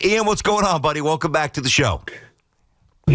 Ian, what's going on, buddy? Welcome back to the show.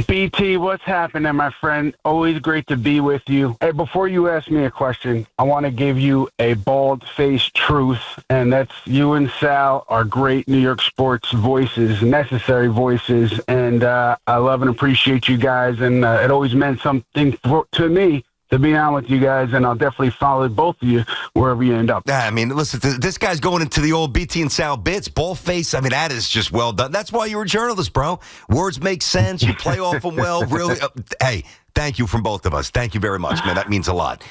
BT, what's happening, my friend? Always great to be with you. Hey, before you ask me a question, I want to give you a bald-faced truth, and that's you and Sal are great New York sports voices, necessary voices, and I love and appreciate you guys, and it always meant something to me to be on with you guys, and I'll definitely follow both of you wherever you end up. I mean, listen, this guy's going into the old BT and Sal bits, ball face. I mean, that is just well done. That's why you're a journalist, bro. Words make sense. You play off them well. Really. Hey, thank you from both of us. Thank you very much, man. That means a lot.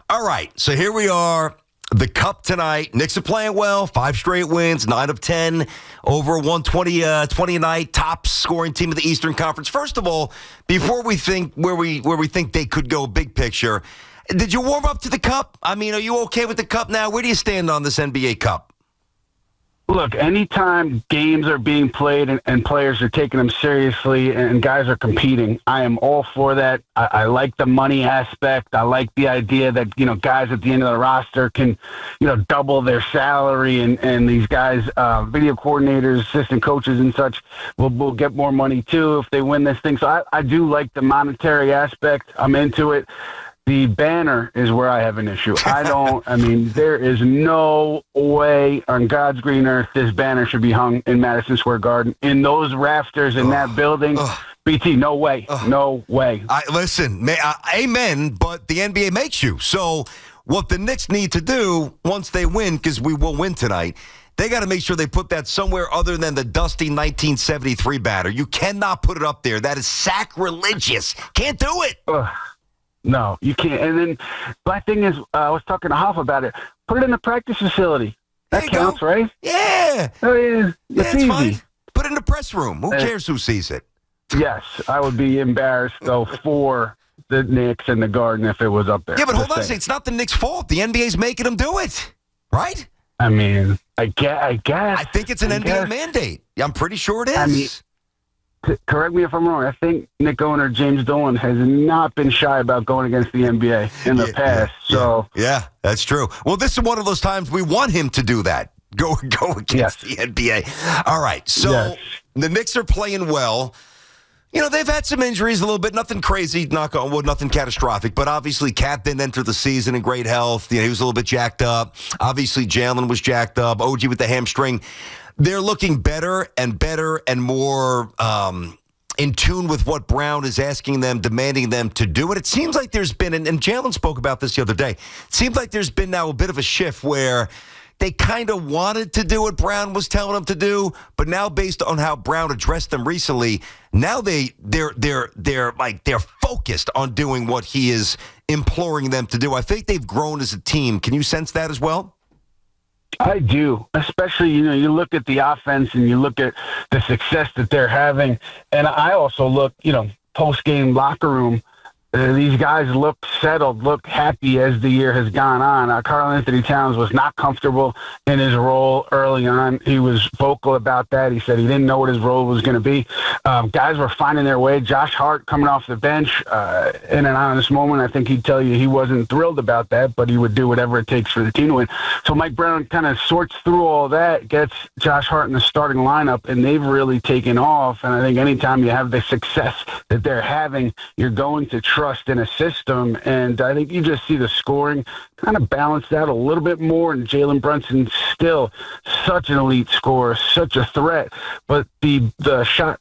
All right, so here we are. The Cup tonight. Knicks are playing well. 5 straight wins, 9 of 10, over 120 a night. Top scoring team of the Eastern Conference. First of all, before we think where we think they could go, big picture, did you warm up to the Cup? I mean, are you okay with the Cup now? Where do you stand on this NBA Cup? Look, anytime games are being played and players are taking them seriously and guys are competing, I am all for that. I like the money aspect. I like the idea that, guys at the end of the roster can, double their salary and these guys, video coordinators, assistant coaches and such will get more money too if they win this thing. So I do like the monetary aspect. I'm into it. The banner is where I have an issue. There is no way on God's green earth this banner should be hung in Madison Square Garden. In those rafters in that building, BT, no way. No way. Listen, amen, but the NBA makes you. So what the Knicks need to do once they win, because we will win tonight, they got to make sure they put that somewhere other than the dusty 1973 banner. You cannot put it up there. That is sacrilegious. Can't do it. No, you can't. And then my thing is, I was talking to Hoff about it. Put it in the practice facility. That counts, right? Yeah. It's easy. Fine. Put it in the press room. Who cares who sees it? Yes, I would be embarrassed, though, for the Knicks and the Garden if it was up there. Yeah, but hold on a second. It's not the Knicks' fault. The NBA's making them do it, right? I mean, I guess. I think it's an NBA mandate. I'm pretty sure it is. Correct me if I'm wrong. I think Knicks owner James Dolan has not been shy about going against the NBA in the past. Yeah, that's true. Well, this is one of those times we want him to do that. Go against the NBA. All right, so the Knicks are playing well. They've had some injuries a little bit. Nothing crazy, knock on wood, nothing catastrophic. But obviously, Cat didn't enter the season in great health. He was a little bit jacked up. Obviously, Jalen was jacked up. OG with the hamstring. They're looking better and more in tune with what Brown is asking them, demanding them to do. And it seems like there's been, and Jalen spoke about this the other day, it seems like there's been now a bit of a shift where they kind of wanted to do what Brown was telling them to do, but now based on how Brown addressed them recently, now they're focused on doing what he is imploring them to do. I think they've grown as a team. Can you sense that as well? I do, especially, you look at the offense and you look at the success that they're having. And I also look, post-game locker room. These guys look settled, look happy as the year has gone on. Karl-Anthony Towns was not comfortable in his role early on. He was vocal about that. He said he didn't know what his role was going to be. Guys were finding their way. Josh Hart coming off the bench in an honest moment. I think he'd tell you he wasn't thrilled about that, but he would do whatever it takes for the team to win. So Mike Brown kind of sorts through all that, gets Josh Hart in the starting lineup, and they've really taken off. And I think anytime you have the success that they're having, you're going to trust in a system, and I think you just see the scoring kind of balanced out a little bit more, and Jalen Brunson still such an elite scorer, such a threat, but the shot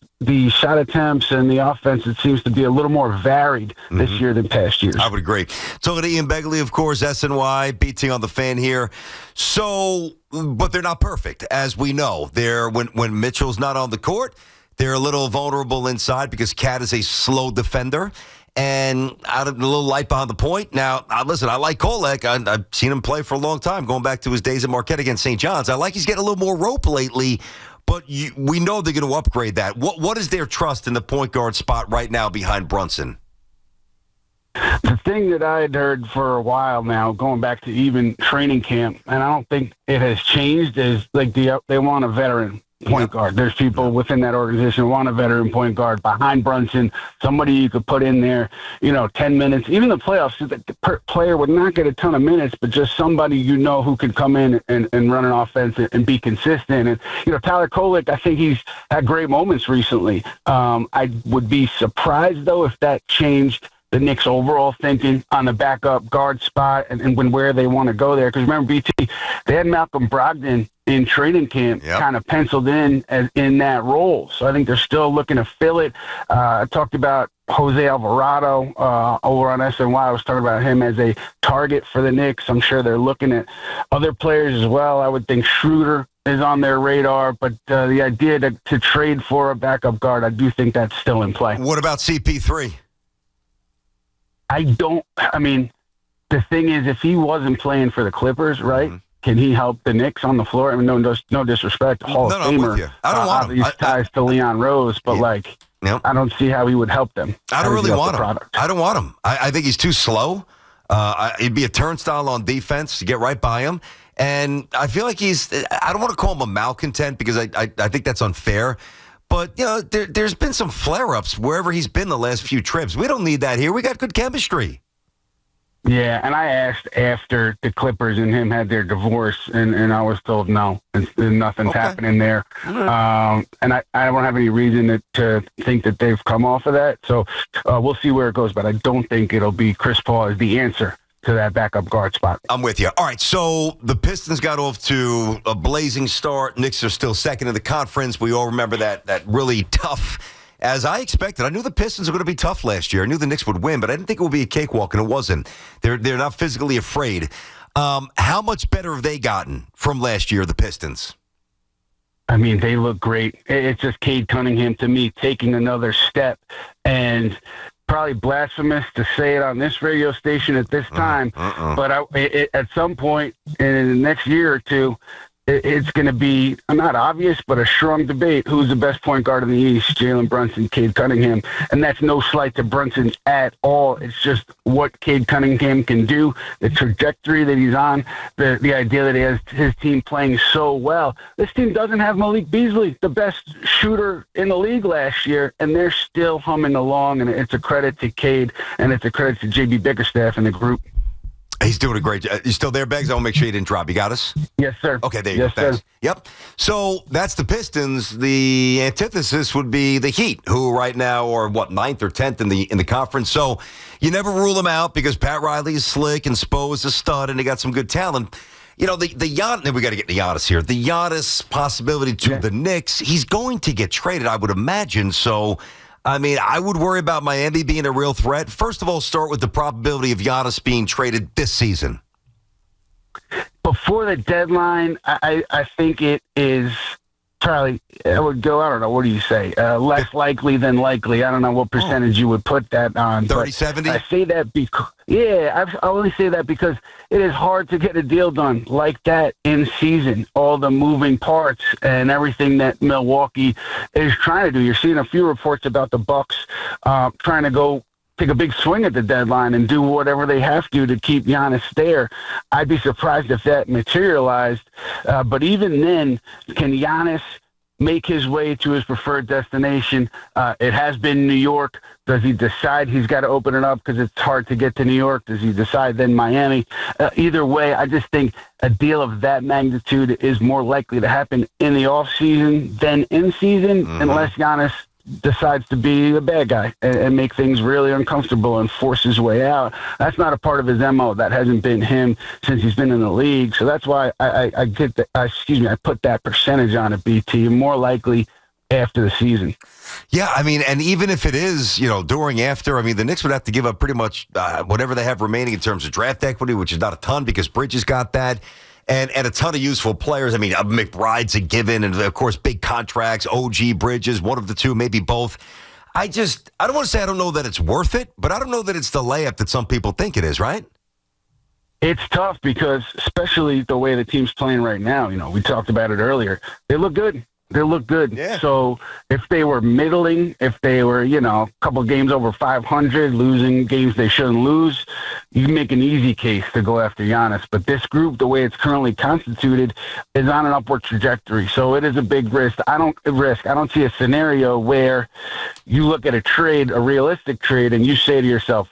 attempts and the offense, it seems to be a little more varied this year than past years. I would agree. Talking to Ian Begley, of course, SNY, BT on the Fan here. So, but they're not perfect, as we know. When Mitchell's not on the court, they're a little vulnerable inside because Cat is a slow defender. And out of the little light behind the point. Now, listen, I like Kolek. I've seen him play for a long time, going back to his days at Marquette against St. John's. I like he's getting a little more rope lately, but we know they're going to upgrade that. What is their trust in the point guard spot right now behind Brunson? The thing that I had heard for a while now, going back to even training camp, and I don't think it has changed, is like they want a veteran. point guard. There's people within that organization who want a veteran point guard behind Brunson, somebody you could put in there, 10 minutes. Even the playoffs, the player would not get a ton of minutes, but just somebody who could come in and run an offense and be consistent. And, Tyler Kolek, I think he's had great moments recently. I would be surprised, though, if that changed the Knicks' overall thinking on the backup guard spot and where they want to go there. Because remember, BT, they had Malcolm Brogdon in training camp kind of penciled in that role. So I think they're still looking to fill it. I talked about Jose Alvarado over on SNY. I was talking about him as a target for the Knicks. I'm sure they're looking at other players as well. I would think Schroeder is on their radar, but the idea to trade for a backup guard, I do think that's still in play. What about CP3? The thing is, if he wasn't playing for the Clippers, right, can he help the Knicks on the floor? I mean, no disrespect, Hall of Famer. I don't want him. These ties to Leon Rose, but I don't see how he would help them. I don't really want him. I don't want him. I think he's too slow. He'd be a turnstile on defense to get right by him. And I feel like I don't want to call him a malcontent because I think that's unfair. But, there's been some flare-ups wherever he's been the last few trips. We don't need that here. We got good chemistry. Yeah, and I asked after the Clippers and him had their divorce, and I was told no, and nothing's happening there. Right. And I don't have any reason to think that they've come off of that. So we'll see where it goes, but I don't think it'll be Chris Paul as the answer to that backup guard spot. I'm with you. All right, so the Pistons got off to a blazing start. Knicks are still second in the conference. We all remember that really tough, as I expected. I knew the Pistons were going to be tough last year. I knew the Knicks would win, but I didn't think it would be a cakewalk, and it wasn't. They're not physically afraid. How much better have they gotten from last year, the Pistons? I mean, they look great. It's just Cade Cunningham, to me, taking another step, and probably blasphemous to say it on this radio station at this time, but at some point in the next year or two, it's going to be not obvious, but a strong debate. Who's the best point guard in the East? Jalen Brunson, Cade Cunningham. And that's no slight to Brunson at all. It's just what Cade Cunningham can do, the trajectory that he's on, the idea that he has his team playing so well. This team doesn't have Malik Beasley, the best shooter in the league last year, and they're still humming along. And it's a credit to Cade, and it's a credit to J.B. Bickerstaff and the group. He's doing a great job. You still there, Beggs? I want to make sure you didn't drop. You got us? Yes, sir. Okay, there you go. Thanks. Sir. Yep. So that's the Pistons. The antithesis would be the Heat, who right now are, 9th or 10th in the conference. So you never rule them out because Pat Riley is slick and Spo is a stud and they got some good talent. The Giannis, we got to get the Giannis here. The Giannis possibility to the Knicks, he's going to get traded, I would imagine. So, I would worry about Miami being a real threat. First of all, start with the probability of Giannis being traded this season. Before the deadline, I think it is probably, I would go, I don't know, what do you say? Less likely than likely. I don't know what percentage you would put that on. 30-70? I say that because, I only say that because it is hard to get a deal done like that in season. All the moving parts and everything that Milwaukee is trying to do. You're seeing a few reports about the Bucks trying to go take a big swing at the deadline and do whatever they have to keep Giannis there. I'd be surprised if that materialized. But even then, can Giannis make his way to his preferred destination? It has been New York. Does he decide he's got to open it up because it's hard to get to New York? Does he decide then Miami? Either way, I just think a deal of that magnitude is more likely to happen in the offseason than in season, unless Giannis decides to be a bad guy and make things really uncomfortable and force his way out. That's not a part of his MO. That hasn't been him since he's been in the league. So that's why I put that percentage on it, BT, more likely after the season. Yeah, and even if it is, during, after, the Knicks would have to give up pretty much whatever they have remaining in terms of draft equity, which is not a ton because Bridges got that. And a ton of useful players. McBride's a given, and of course, big contracts. OG, Bridges, one of the two, maybe both. I don't want to say I don't know that it's worth it, but I don't know that it's the layup that some people think it is, right? It's tough because, especially the way the team's playing right now, we talked about it earlier. They look good. They look good. Yeah. So if they were middling, if they were, a couple of games over 500, losing games they shouldn't lose, you can make an easy case to go after Giannis. But this group, the way it's currently constituted, is on an upward trajectory. So it is a big risk. I don't see a scenario where you look at a realistic trade, and you say to yourself,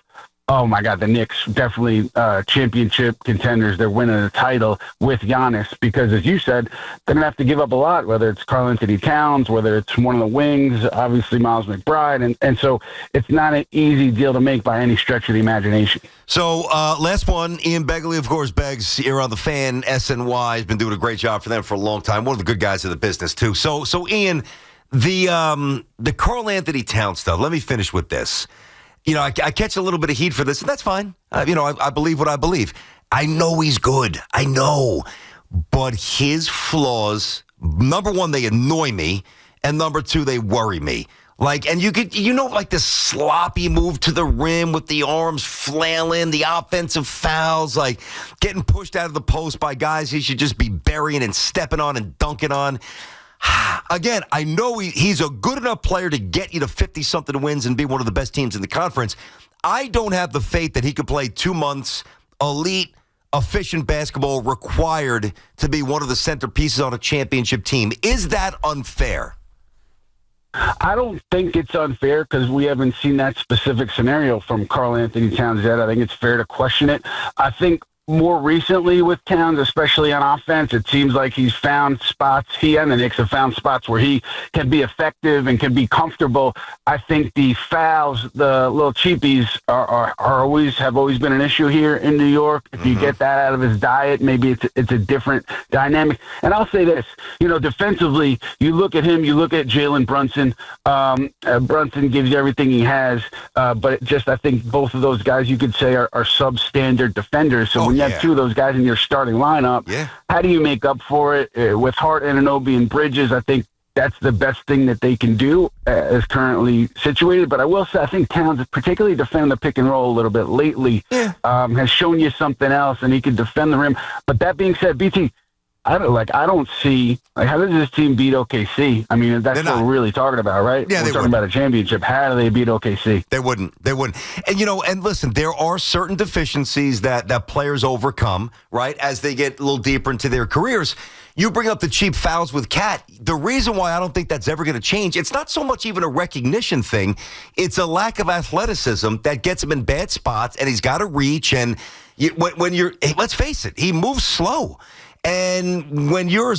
oh, my God, the Knicks definitely championship contenders. They're winning a title with Giannis because, as you said, they're going to have to give up a lot, whether it's Karl-Anthony Towns, whether it's one of the wings, obviously Miles McBride. And so it's not an easy deal to make by any stretch of the imagination. So last one, Ian Begley, of course, Beggs here on the Fan, SNY, has been doing a great job for them for a long time. One of the good guys in the business, too. So Ian, the Karl-Anthony Towns stuff, let me finish with this. I catch a little bit of heat for this, and that's fine. I believe what I believe. I know he's good. I know. But his flaws, number one, they annoy me, and number two, they worry me. And this sloppy move to the rim with the arms flailing, the offensive fouls, getting pushed out of the post by guys he should just be burying and stepping on and dunking on. Again, I know he's a good enough player to get you to 50-something wins and be one of the best teams in the conference. I don't have the faith that he could play 2 months, elite, efficient basketball required to be one of the centerpieces on a championship team. Is that unfair? I don't think it's unfair because we haven't seen that specific scenario from Karl-Anthony Towns yet. I think it's fair to question it. I think more recently with Towns, especially on offense, it seems like he's found spots. He and the Knicks have found spots where he can be effective and can be comfortable. I think the fouls, the little cheapies, have always been an issue here in New York. If you get that out of his diet, maybe it's a different dynamic. And I'll say this, defensively, you look at him, you look at Jalen Brunson. Brunson gives you everything he has, but I think both of those guys you could say are substandard defenders. So when you have two of those guys in your starting lineup, how do you make up for it? With Hart, Anunoby, and Bridges, I think that's the best thing that they can do as currently situated. But I will say I think Towns, particularly defending the pick and roll a little bit lately, has shown you something else, and he can defend the rim. But that being said, BT, I don't see how does this team beat OKC? I mean, that's what we're really talking about, right? Yeah, we're talking about a championship. How do they beat OKC? They wouldn't. And and listen, there are certain deficiencies that players overcome, right, as they get a little deeper into their careers. You bring up the cheap fouls with Cat. The reason why I don't think that's ever going to change, it's not so much even a recognition thing. It's a lack of athleticism that gets him in bad spots, and he's got to reach. And let's face it, he moves slow. And when you're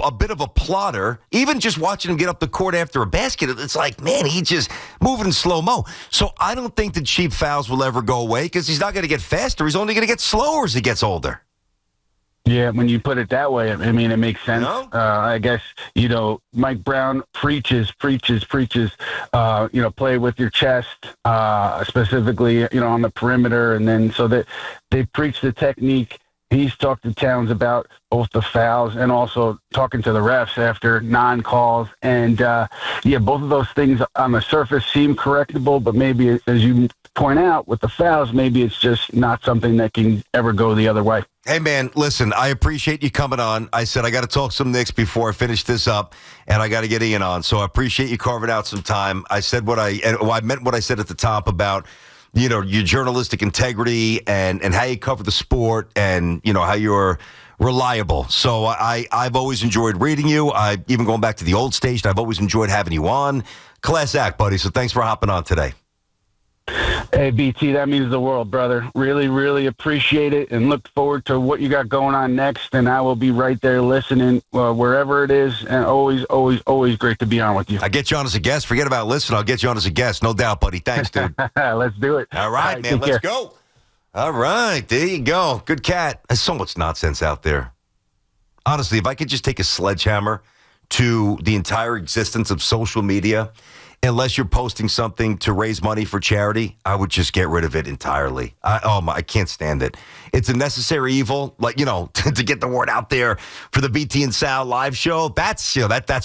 a bit of a plotter, even just watching him get up the court after a basket, it's like, man, he's just moving in slow-mo. So I don't think the cheap fouls will ever go away because he's not going to get faster. He's only going to get slower as he gets older. Yeah, when you put it that way, I mean, it makes sense. I guess, Mike Brown preaches, play with your chest, specifically, on the perimeter. And then so that they preach the technique. He's talked to Towns about both the fouls and also talking to the refs after non-calls. And, both of those things on the surface seem correctable, but maybe, as you point out, with the fouls, maybe it's just not something that can ever go the other way. Hey, man, listen, I appreciate you coming on. I said I got to talk some Knicks before I finish this up, and I got to get Ian on. So I appreciate you carving out some time. I said I meant what I said at the top about your journalistic integrity and how you cover the sport and, how you're reliable. So I've always enjoyed reading you. Even going back to the old station, I've always enjoyed having you on. Class act, buddy. So thanks for hopping on today. Hey, BT, that means the world, brother. Really, really appreciate it and look forward to what you got going on next. And I will be right there listening wherever it is. And always, always, always great to be on with you. I get you on as a guest. Forget about listening. I'll get you on as a guest. No doubt, buddy. Thanks, dude. Let's do it. All right, man. Let's go. All right. There you go. Good cat. There's so much nonsense out there. Honestly, if I could just take a sledgehammer to the entire existence of social media, unless you're posting something to raise money for charity, I would just get rid of it entirely. I can't stand it. It's a necessary evil, to get the word out there for the BT and Sal live show. That's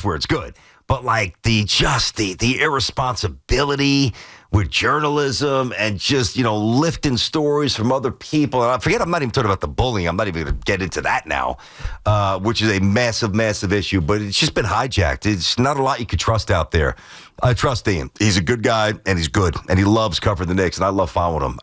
where it's good. but like the irresponsibility with journalism and just, lifting stories from other people. And I forget, I'm not even talking about the bullying. I'm not even going to get into that now, which is a massive, massive issue. But it's just been hijacked. It's not a lot you could trust out there. I trust Ian. He's a good guy, and he's good. And he loves covering the Knicks, and I love following him.